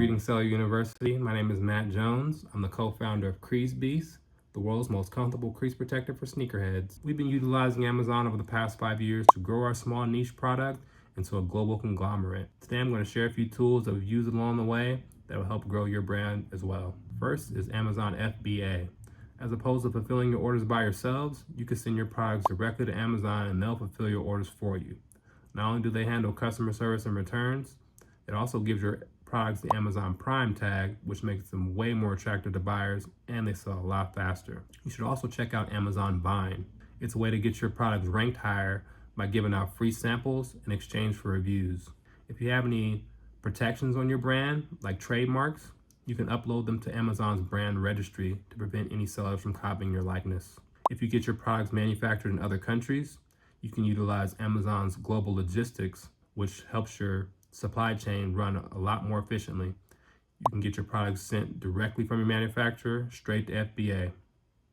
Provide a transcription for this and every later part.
Greetings, Seller University. My name is Matt Jones. I'm the co-founder of Crease Beast, the world's most comfortable crease protector for sneakerheads. We've been utilizing Amazon over the past 5 years to grow our small niche product into a global conglomerate. Today I'm going to share a few tools that we've used along the way that will help grow your brand as well. First is Amazon FBA. As opposed to fulfilling your orders by yourselves, you can send your products directly to Amazon and they'll fulfill your orders for you. Not only do they handle customer service and returns, it also gives your products the Amazon Prime tag, which makes them way more attractive to buyers, and they sell a lot faster. You should also check out Amazon Vine. It's a way to get your products ranked higher by giving out free samples in exchange for reviews. If you have any protections on your brand, like trademarks, you can upload them to Amazon's brand registry to prevent any sellers from copying your likeness. If you get your products manufactured in other countries, you can utilize Amazon's global logistics, which helps your supply chain run a lot more efficiently. You can get your products sent directly from your manufacturer straight to FBA.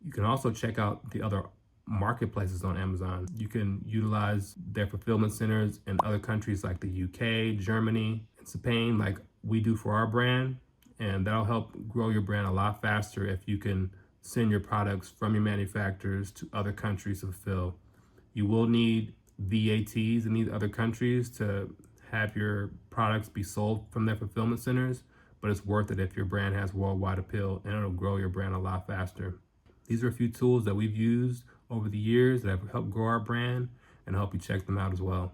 You can also check out the other marketplaces on Amazon. You can utilize their fulfillment centers in other countries like the UK, Germany, and Spain, like we do for our brand, and that'll help grow your brand a lot faster if you can send your products from your manufacturers to other countries to fulfill. You will need VATs in these other countries to have your products be sold from their fulfillment centers, but it's worth it if your brand has worldwide appeal, and it'll grow your brand a lot faster. These are a few tools that we've used over the years that have helped grow our brand, and I hope you check them out as well.